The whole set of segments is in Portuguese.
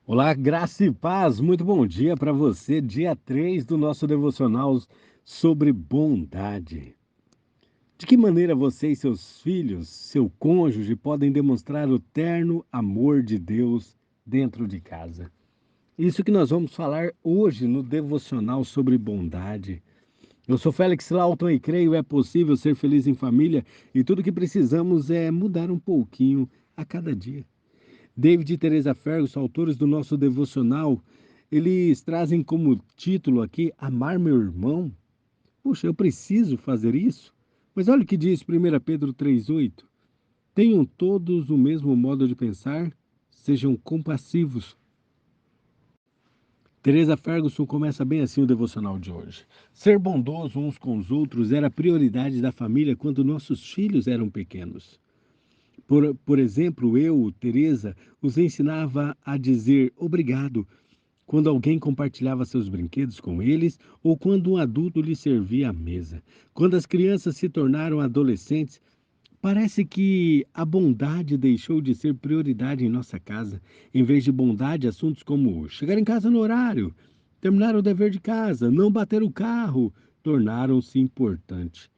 Olá, graça e paz, muito bom dia para você, dia 3 do nosso devocional sobre bondade. De que maneira você e seus filhos, seu cônjuge, podem demonstrar o terno amor de Deus dentro de casa? Isso que nós vamos falar hoje no devocional sobre bondade. Eu sou Félix Lauton e creio é possível ser feliz em família e tudo que precisamos é mudar um pouquinho a cada dia. David e Teresa Ferguson, autores do nosso devocional, eles trazem como título aqui Amar meu irmão. Puxa, eu preciso fazer isso? Mas olha o que diz 1 Pedro 3,8. Tenham todos o mesmo modo de pensar, sejam compassivos. Teresa Ferguson começa bem assim o devocional de hoje. Ser bondoso uns com os outros era prioridade da família quando nossos filhos eram pequenos. Por exemplo, eu, Teresa, os ensinava a dizer obrigado quando alguém compartilhava seus brinquedos com eles ou quando um adulto lhe servia à mesa. Quando as crianças se tornaram adolescentes, parece que a bondade deixou de ser prioridade em nossa casa. Em vez de bondade, assuntos como chegar em casa no horário, terminar o dever de casa, não bater o carro, tornaram-se importantes.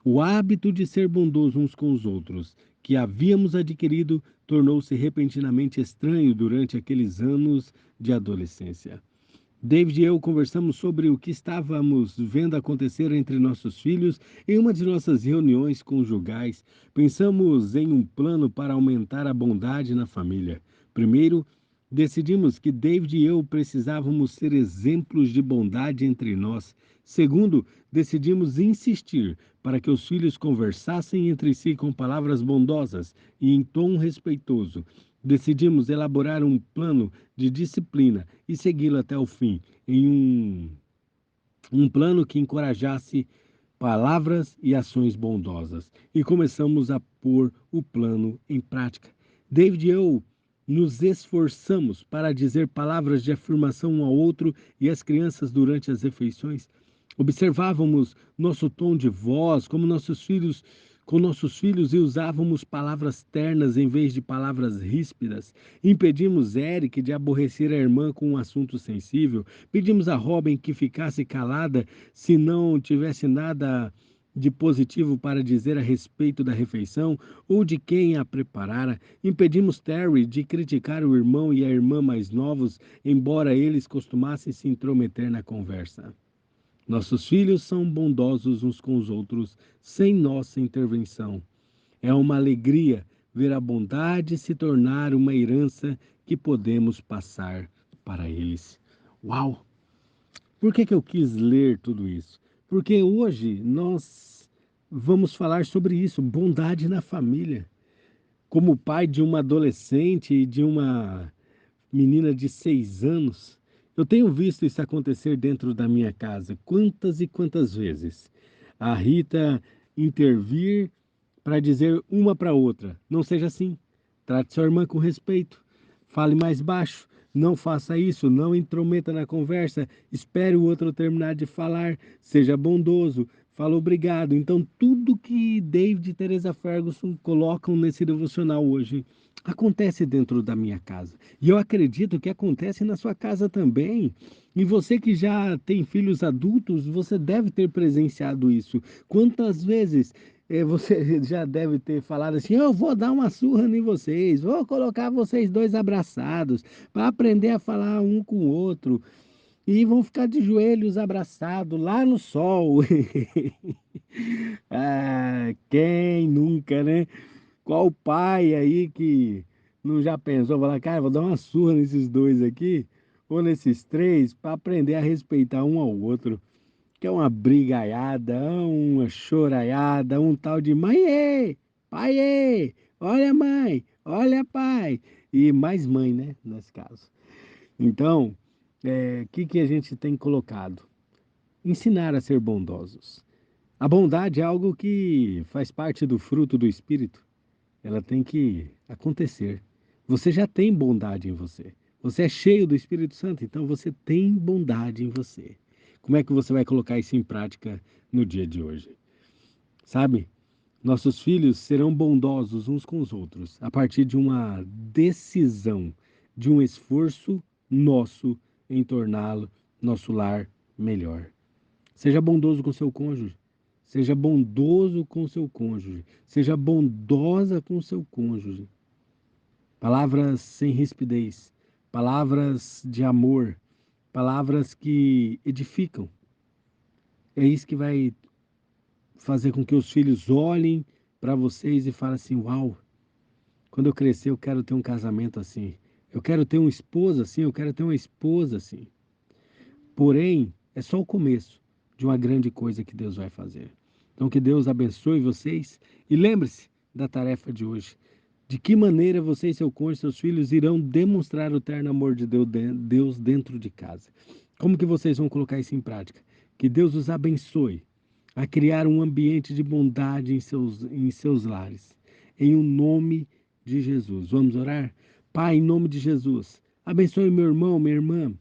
O hábito de ser bondoso uns com os outros, que havíamos adquirido, tornou-se repentinamente estranho durante aqueles anos de adolescência. David e eu conversamos sobre o que estávamos vendo acontecer entre nossos filhos em uma de nossas reuniões conjugais. Pensamos em um plano para aumentar a bondade na família. Primeiro, decidimos que David e eu precisávamos ser exemplos de bondade entre nós. Segundo, decidimos insistir para que os filhos conversassem entre si com palavras bondosas e em tom respeitoso. Decidimos elaborar um plano de disciplina e segui-lo até o fim, em um plano que encorajasse palavras e ações bondosas. E começamos a pôr o plano em prática. David e eu nos esforçamos para dizer palavras de afirmação um ao outro e às crianças durante as refeições. Observávamos nosso tom de voz, com nossos filhos e usávamos palavras ternas em vez de palavras ríspidas. Impedimos Eric de aborrecer a irmã com um assunto sensível. Pedimos a Robin que ficasse calada se não tivesse nada de positivo para dizer a respeito da refeição ou de quem a preparara. Impedimos Terry de criticar o irmão e a irmã mais novos, embora eles costumassem se intrometer na conversa. Nossos filhos são bondosos uns com os outros, sem nossa intervenção. É uma alegria ver a bondade se tornar uma herança que podemos passar para eles. Uau! Por que eu quis ler tudo isso? Porque hoje nós vamos falar sobre isso, bondade na família. Como pai de uma adolescente e de uma menina de 6 anos, eu tenho visto isso acontecer dentro da minha casa, quantas e quantas vezes. A Rita intervir para dizer uma para outra: não seja assim, trate sua irmã com respeito, fale mais baixo, não faça isso, não intrometa na conversa, espere o outro terminar de falar, seja bondoso, fala obrigado. Então, tudo que David e Teresa Ferguson colocam nesse devocional hoje acontece dentro da minha casa. E eu acredito que acontece na sua casa também. E você que já tem filhos adultos, você deve ter presenciado isso. Quantas vezes você já deve ter falado assim: eu vou dar uma surra em vocês, vou colocar vocês dois abraçados para aprender a falar um com o outro. E vão ficar de joelhos abraçados lá no sol. Ah, quem nunca, né? Qual pai aí que não já pensou, falar, cara, vou dar uma surra nesses dois aqui, ou nesses três, para aprender a respeitar um ao outro, que é uma brigaiada, uma choraiada, um tal de mãe, pai, olha mãe, olha pai, e mais mãe, né, nesse caso. Então, que a gente tem colocado? Ensinar a ser bondosos. A bondade é algo que faz parte do fruto do Espírito. Ela tem que acontecer. Você já tem bondade em você. Você é cheio do Espírito Santo, então você tem bondade em você. Como é que você vai colocar isso em prática no dia de hoje? Sabe? Nossos filhos serão bondosos uns com os outros a partir de uma decisão, de um esforço nosso em torná-lo, nosso lar, melhor. Seja bondoso com seu cônjuge. Seja bondoso com seu cônjuge. Seja bondosa com seu cônjuge. Palavras sem rispidez. Palavras de amor. Palavras que edificam. É isso que vai fazer com que os filhos olhem para vocês e falem assim: uau, quando eu crescer eu quero ter um casamento assim. Eu quero ter um esposo assim, eu quero ter uma esposa assim. Porém, é só o começo de uma grande coisa que Deus vai fazer. Então, que Deus abençoe vocês e lembre-se da tarefa de hoje. De que maneira você e seu cônjuge, seus filhos, irão demonstrar o terno amor de Deus dentro de casa? Como que vocês vão colocar isso em prática? Que Deus os abençoe a criar um ambiente de bondade em seus lares. Em o nome de Jesus. Vamos orar? Pai, em nome de Jesus, abençoe meu irmão, minha irmã,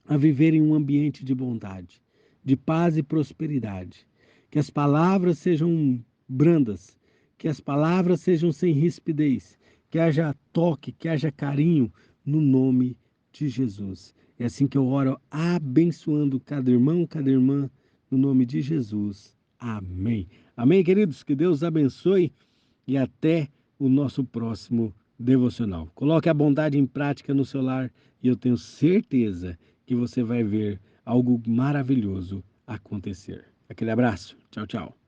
a viver em um ambiente de bondade, de paz e prosperidade. Que as palavras sejam brandas, que as palavras sejam sem rispidez, que haja toque, que haja carinho no nome de Jesus. É assim que eu oro, abençoando cada irmão, cada irmã, no nome de Jesus. Amém. Amém, queridos? Que Deus abençoe e até o nosso próximo devocional. Coloque a bondade em prática no seu lar e eu tenho certeza que você vai ver algo maravilhoso acontecer. Aquele abraço. Tchau, tchau.